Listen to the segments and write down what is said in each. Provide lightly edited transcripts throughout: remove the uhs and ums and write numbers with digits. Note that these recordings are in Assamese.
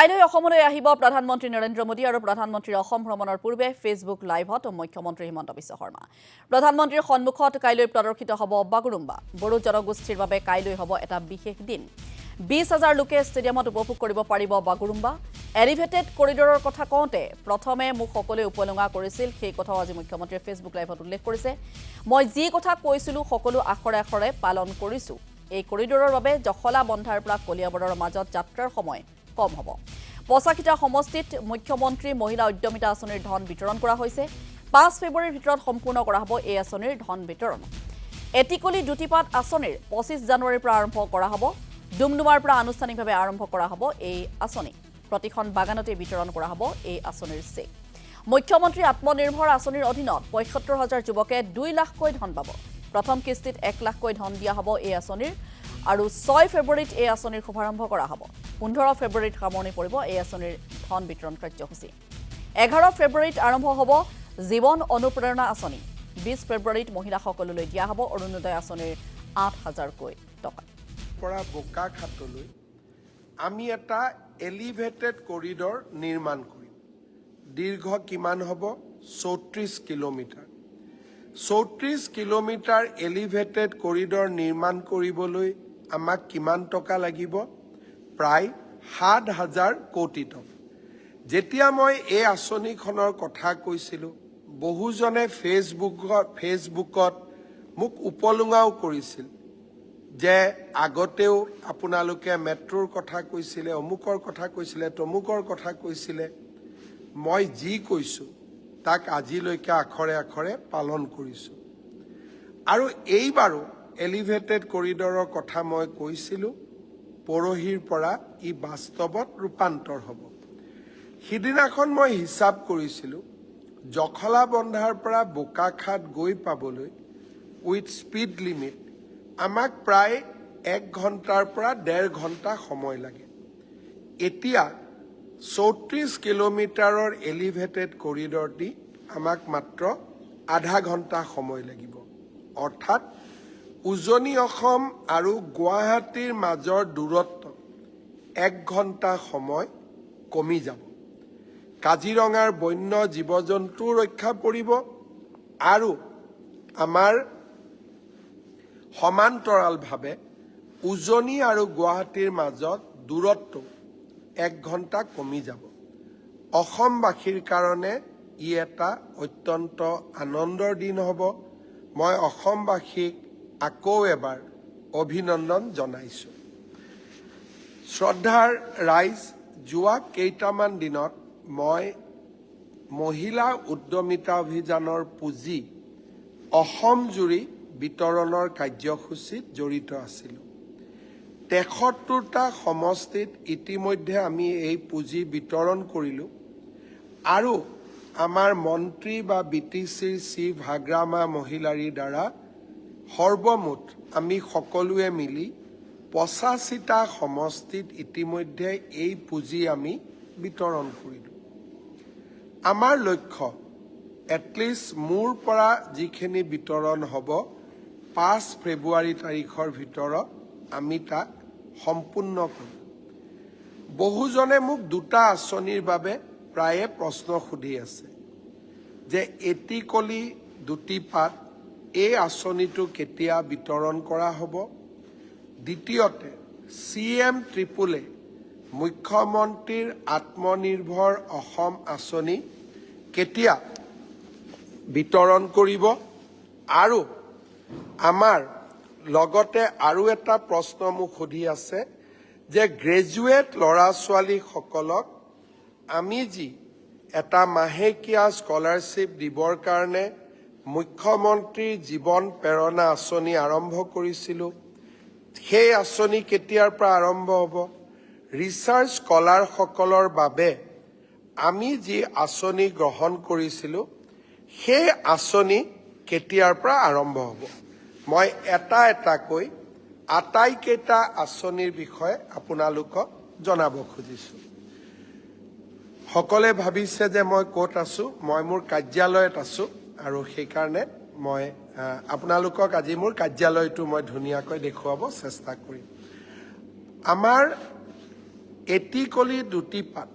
কাইলৈ অসমলৈ আহিব প্ৰধানমন্ত্ৰী নৰেন্দ্ৰ মোদী আৰু প্ৰধানমন্ত্ৰীৰ অসম ভ্ৰমণৰ পূৰ্বে ফেচবুক লাইভত মুখ্যমন্ত্ৰী হিমন্ত বিশ্ব শৰ্মা প্ৰধানমন্ত্ৰীৰ সন্মুখত কাইলৈ প্ৰদৰ্শিত হ'ব বাগুৰুম্বা বড়ো জনগোষ্ঠীৰ বাবে কাইলৈ হ'ব এটা বিশেষ দিন ২০,০০০ লোকে ষ্টেডিয়ামত উপভোগ কৰিব পাৰিব বাগুৰুম্বা এলিভেটেড কৰিডৰৰ কথা কওঁতে প্ৰথমে মোক সকলোৱে উপলঙা কৰিছিল সেই কথাও আজি মুখ্যমন্ত্ৰীয়ে ফেচবুক লাইভত উল্লেখ কৰিছে মই যি কথা কৈছিলো সকলো আখৰে আখৰে পালন কৰিছো এই কৰিডৰৰ বাবে জখলা বন্ধাৰ পৰা কলিয়াবৰৰ মাজত যাত্ৰাৰ সময় কম হ'ব ৮৫টা সমষ্টিত মুখ্যমন্ত্ৰী মহিলা উদ্যমিতা আঁচনিৰ ধন বিতৰণ কৰা হৈছে ৫ ফেব্ৰুৱাৰীৰ ভিতৰত সম্পূৰ্ণ কৰা হ'ব এই আঁচনিৰ ধন বিতৰণ এটিকলি দুটিপাত আঁচনিৰ ২৫ জানুৱাৰীৰ পৰা আৰম্ভ কৰা হ'ব ডুমডুমাৰ পৰা আনুষ্ঠানিকভাৱে আৰম্ভ কৰা হ'ব এই আঁচনি প্ৰতিখন বাগানতে বিতৰণ কৰা হ'ব এই আঁচনিৰ চেক মুখ্যমন্ত্ৰী আত্মনিৰ্ভৰ আঁচনিৰ অধীনত ৭৫,০০০ যুৱকে ২ লাখকৈ ধন পাব প্ৰথম কিস্তিত ১ লাখকৈ ধন দিয়া হ'ব এই আঁচনিৰ আৰু ৬ ফেব্ৰুৱাৰীত এই আঁচনিৰ শুভাৰম্ভ কৰা হ'ব ১৫ ফেব্ৰুৱাৰীত সামৰণি পৰিব এই আঁচনিৰ ধন বিতৰণ কাৰ্যসূচী ১১ ফেব্ৰুৱাৰীত আৰম্ভ হ'ব জীৱন অনুপ্ৰেৰণা আঁচনি ২০ ফেব্ৰুৱাৰীত মহিলাসকললৈ দিয়া হ'ব অৰুণোদয় আঁচনিৰ ৮,০০০কৈ টকা পৰা বোকাখাতলৈ আমি এটা এলিভেটেড কৰিডৰ নিৰ্মাণ কৰিম দীৰ্ঘ কিমান হ'ব ৩৪ কিলোমিটাৰ ৩৪ কিলোমিটাৰ এলিভেটেড কৰিডৰ নিৰ্মাণ কৰিবলৈ আমাক কিমান টকা লাগিব প্ৰায় ৭,০০০ কোটি টকা যেতিয়া মই এই আঁচনিখনৰ কথা কৈছিলোঁ বহুজনে ফেচবুকত মোক উপলুঙাও কৰিছিল যে আগতেও আপোনালোকে মেট্ৰোৰ কথা কৈছিলে অমুকৰ কথা কৈছিলে তমুকৰ কথা কৈছিলে মই যি কৈছোঁ তাক আজিলৈকে আখৰে আখৰে পালন কৰিছোঁ আৰু এইবাৰো এলিভেটেড কৰিডৰৰ কথা মই কৈছিলোঁ পৰহিৰ পৰা ই বাস্তৱত ৰূপান্তৰ হ'ব সিদিনাখন মই হিচাপ কৰিছিলোঁ জখলা বন্ধাৰ পৰা বোকাখাত গৈ পাবলৈ উইথ স্পীড লিমিট আমাক প্ৰায় ১ ঘণ্টাৰ পৰা ১.৫ ঘণ্টা সময় লাগে এতিয়া ৩৪ কিলোমিটাৰৰ এলিভেটেড কৰিডৰ দি আমাক মাত্ৰ আধা ঘণ্টা সময় লাগিব অৰ্থাৎ উজনি অসম আৰু গুৱাহাটীৰ মাজৰ দূৰত্ব ১ ঘণ্টা সময় কমি যাব কাজিৰঙাৰ বন্য জীৱ জন্তু ৰক্ষা পৰিব আৰু আমাৰ সমান্তৰালভাৱে উজনি আৰু গুৱাহাটীৰ মাজত দূৰত্ব ১ ঘণ্টা কমি যাব অসমবাসীৰ কাৰণে ই এটা অত্যন্ত আনন্দৰ দিন হ'ব মই অসমবাসীক আকৌ এবাৰ অভিনন্দন জনাইছোঁ শ্ৰদ্ধাৰ ৰাইজ যোৱা কেইটামান দিনত মই মহিলা উদ্যমিতা অভিযানৰ পুঁজি অসম জুৰি বিতৰণৰ কাৰ্যসূচীত জড়িত আছিলোঁ ৭৩টা সমষ্টিত ইতিমধ্যে আমি এই পুঁজি বিতৰণ কৰিলোঁ আৰু আমাৰ মন্ত্ৰী বা BTCৰ চিফ হাগ্ৰামা মহিলাৰীৰ দ্বাৰা সৰ্বমুঠ আমি সকলোৱে মিলি ৮৫টা সমষ্টিত ইতিমধ্যে এই পুঁজি আমি বিতৰণ কৰিলোঁ আমাৰ লক্ষ্য এটলিষ্ট মোৰ পৰা যিখিনি বিতৰণ হ'ব ৫ ফেব্ৰুৱাৰী তাৰিখৰ ভিতৰত আমি তাক সম্পূৰ্ণ কৰিম বহুজনে মোক দুটা আঁচনিৰ বাবে প্ৰায়ে প্ৰশ্ন সুধি আছে যে এটিকলি দুটিপাত এই আঁচনিটো কেতিয়া বিতৰণ কৰা হ'ব দ্বিতীয়তে CM ট্ৰিপুলে মুখ্যমন্ত্ৰীৰ আত্মনিৰ্ভৰ অসম আঁচনি কেতিয়া বিতৰণ কৰিব আৰু আমাৰ লগতে আৰু এটা প্ৰশ্ন মোক সুধি আছে যে গ্ৰেজুৱেট ল'ৰা ছোৱালীসকলক আমি যি এটা মাহেকীয়া স্কলাৰশ্বিপ দিবৰ কাৰণে মুখ্যমন্ত্ৰীৰ জীৱন প্ৰেৰণা আঁচনি আৰম্ভ কৰিছিলোঁ সেই আঁচনি কেতিয়াৰ পৰা আৰম্ভ হ'ব ৰিচাৰ্চ স্কলাৰসকলৰ বাবে আমি যি আঁচনি গ্ৰহণ কৰিছিলোঁ সেই আঁচনি কেতিয়াৰ পৰা আৰম্ভ হ'ব মই এটা এটাকৈ আটাইকেইটা আঁচনিৰ বিষয়ে আপোনালোকক জনাব খুজিছোঁ সকলোৱে ভাবিছে যে মই ক'ত আছোঁ মই মোৰ কাৰ্যালয়ত আছোঁ আৰু সেইকাৰণে মই আপোনালোকক আজি মোৰ কাৰ্যালয়টো মই ধুনীয়াকৈ দেখুৱাব চেষ্টা কৰিম আমাৰ এটিকলি দুটিপাত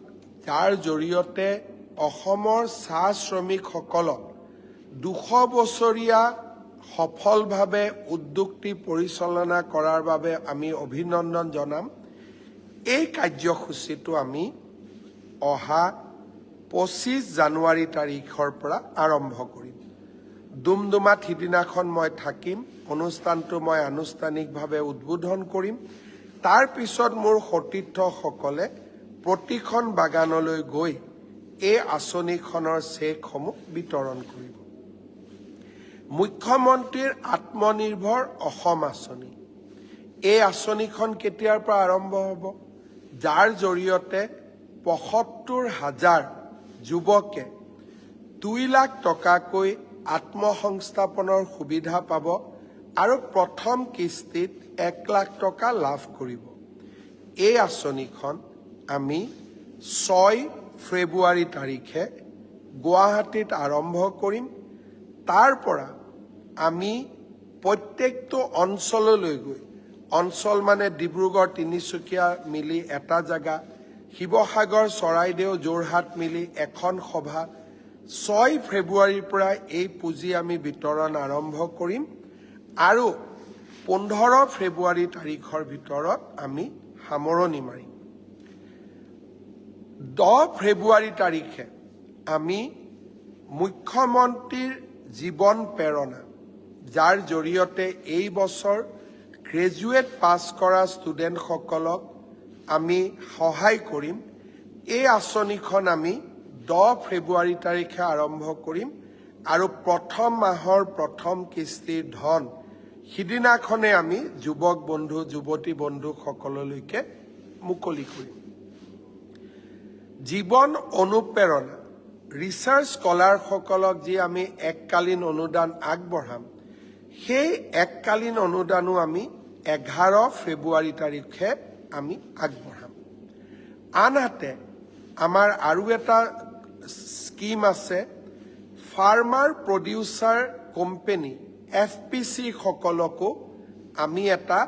যাৰ জৰিয়তে অসমৰ চাহ শ্ৰমিকসকলক 200 বছৰীয়া সফলভাৱে উদ্যোগটি পৰিচালনা কৰাৰ বাবে আমি অভিনন্দন জনাম। এই কাৰ্যসূচীটো আমি অহা 25 জানুৱাৰী তাৰিখৰ পৰা আৰম্ভ কৰিম। ডুমডুমাত সিদিনাখন মই থাকিম, অনুষ্ঠানটো মই আনুষ্ঠানিকভাৱে উদ্বোধন কৰিম। তাৰ পিছত মোৰ সতীৰ্থসকলে প্ৰতিখন বাগানলৈ গৈ এই আঁচনিখনৰ চেকসমূহ বিতৰণ কৰিব। মুখ্যমন্ত্ৰীৰ আত্মনিৰ্ভৰ অসম আঁচনি, এই আঁচনিখন কেতিয়াৰ পৰা আৰম্ভ হ'ব? যাৰ জৰিয়তে ৭৫,০০০ যুৱকে 2 লাখ টকাকৈ আত্মসংস্থাপনৰ সুবিধা পাব আৰু প্ৰথম কিস্তিত 1 লাখ টকা লাভ কৰিব। এই আঁচনিখন আমি 6 ফেব্ৰুৱাৰী তাৰিখে গুৱাহাটীত আৰম্ভ কৰিম। তাৰ পৰা আমি প্ৰত্যেকটো অঞ্চললৈ গৈ, অঞ্চল মানে ডিব্ৰুগড় তিনিচুকীয়া মিলি এটা জেগা, শিৱসাগৰ চৰাইদেউ যোৰহাট মিলি এখন সভা, 6 ফেব্ৰুৱাৰীৰ পৰা এই পুঁজি আমি বিতৰণ আৰম্ভ কৰিম আৰু 15 ফেব্ৰুৱাৰী তাৰিখৰ ভিতৰত আমি সামৰণি মাৰিম। 10 ফেব্ৰুৱাৰী তাৰিখে আমি মুখ্যমন্ত্ৰীৰ জীৱন প্ৰেৰণা, যাৰ জৰিয়তে এই বছৰ গ্ৰেজুৱেট পাছ কৰা ষ্টুডেণ্টসকলক আমি সহায় কৰিম। এই আঁচনিখন আমি 10 ফেব্ৰুৱাৰী তাৰিখে আৰম্ভ কৰিম আৰু প্ৰথম মাহৰ প্ৰথম কিস্তিৰ ধন সিদিনাখনে আমি যুৱক বন্ধু যুৱতী বন্ধুসকললৈকে মুকলি কৰিম। জীৱন অনুপ্ৰেৰণা, ৰিচাৰ্চ স্কলাৰসকলক যি আমি এককালীন অনুদান আগবঢ়াম, সেই এককালীন অনুদানো আমি 11 ফেব্ৰুৱাৰী তাৰিখে আমি আগবঢ়াম। আনহাতে আমাৰ আৰু এটা স্কিম আছে, ফাৰ্মাৰ প্ৰডিউচাৰ কোম্পানী FPC সকলকো আমি এটা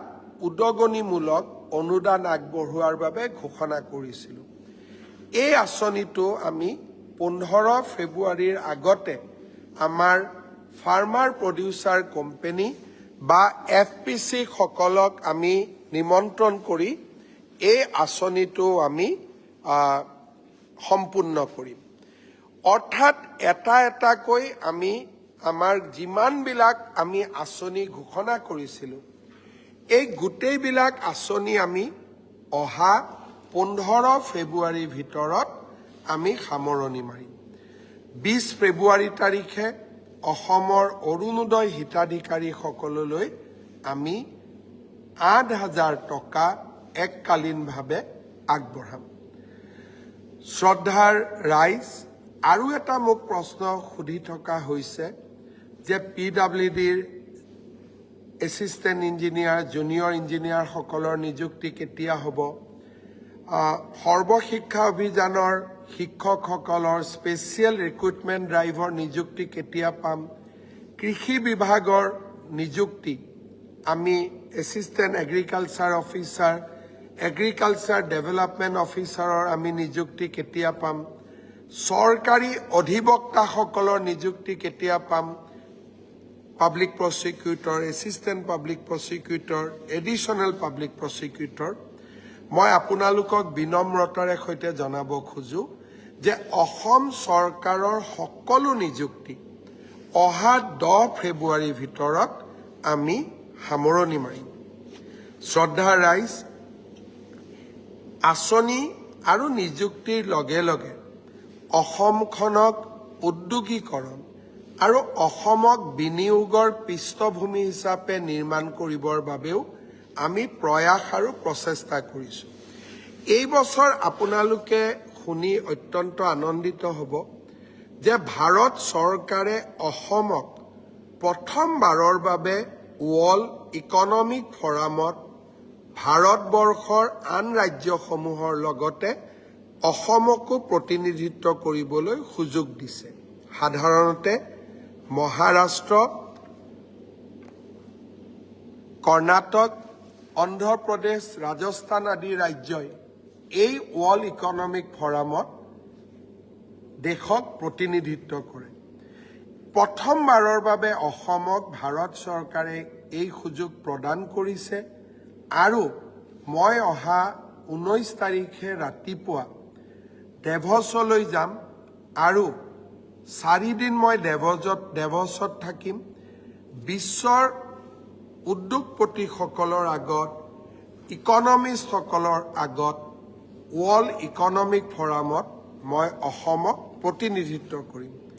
উদগনিমূলক অনুদান আগবঢ়োৱাৰ বাবে ঘোষণা কৰিছিলোঁ। এই আঁচনিটো আমি 15 ফেব্ৰুৱাৰীৰ আগতে আমাৰ ফাৰ্মাৰ প্ৰডিউচাৰ কোম্পানী বা FPC সকলক আমি নিমন্ত্ৰণ কৰি এই আঁচনিটো আমি সম্পূৰ্ণ কৰিম। অৰ্থাৎ এটা এটাকৈ আমি আমাৰ যিমানবিলাক আমি আঁচনি ঘোষণা কৰিছিলোঁ, এই গোটেইবিলাক আঁচনি আমি অহা 15 ফেব্ৰুৱাৰীৰ ভিতৰত আমি সামৰণি মাৰিম। 20 ফেব্ৰুৱাৰী তাৰিখে অসমৰ অৰুণোদয় হিতাধিকাৰীসকললৈ আমি 8,000 টকা এককালীনভাৱে আগবঢ়াম। শ্ৰদ্ধাৰ ৰাইজ, আৰু এটা মোক প্ৰশ্ন সুধি থকা হৈছে যে PWDৰ এছিষ্টেণ্ট ইঞ্জিনিয়াৰ, জুনিয়ৰ ইঞ্জিনিয়াৰসকলৰ নিযুক্তি কেতিয়া হ'ব? সৰ্বশিক্ষা অভিযানৰ শিক্ষকসকলৰ স্পেচিয়েল ৰিক্ৰুটমেণ্ট ড্ৰাইভৰ নিযুক্তি কেতিয়া পাম? কৃষি বিভাগৰ নিযুক্তি আমি assistant agriculture officer, agriculture development অফিচাৰৰ আমি নিযুক্তি কেতিয়া পাম? চৰকাৰী অধিবক্তাসকলৰ নিযুক্তি কেতিয়া পাম? Public prosecutor, assistant public prosecutor, additional public prosecutor. মই আপোনালোকক বিনম্ৰতাৰে সৈতে জনাব খোজো যে অসম চৰকাৰৰ সকলো নিযুক্তি অহা 10 ফেব্ৰুৱাৰীৰ ভিতৰত আমি সামৰণি মাৰিম। শ্ৰদ্ধাৰ ৰাইজ, আঁচনি আৰু নিযুক্তিৰ লগে লগে অসমখনক উদ্যোগীকৰণ আৰু অসমক বিনিয়োগৰ পৃষ্ঠভূমি হিচাপে নিৰ্মাণ কৰিবৰ বাবেও আমি প্ৰয়াস আৰু প্ৰচেষ্টা কৰিছোঁ। এই বছৰ আপোনালোকে শুনি অত্যন্ত আনন্দিত হ'ব যে ভাৰত চৰকাৰে অসমক প্ৰথমবাৰৰ বাবে ৱৰ্ল্ড ইকনমিক ফৰামত ভাৰতবৰ্ষৰ আন ৰাজ্যসমূহৰ লগতে অসমকো প্ৰতিনিধিত্ব কৰিবলৈ সুযোগ দিছে। সাধাৰণতে মহাৰাষ্ট্ৰ, কৰ্ণাটক, অন্ধ্ৰপ্ৰদেশ, ৰাজস্থান আদি ৰাজ্যই এই ৱৰ্ল্ড ইকনমিক ফৰামত দেশক প্ৰতিনিধিত্ব কৰে। প্ৰথমবাৰৰ বাবে অসমক ভাৰত চৰকাৰে এই সুযোগ প্ৰদান কৰিছে আৰু মই অহা 19 তাৰিখে ৰাতিপুৱা ডেভছলৈ যাম আৰু 4 দিন মই ডেভছত থাকিম। বিশ্বৰ উদ্যোগপতিসকলৰ আগত, ইকনমিষ্টসকলৰ আগত ৱৰ্ল্ড ইকনমিক ফৰামত মই অসমক প্ৰতিনিধিত্ব কৰিম।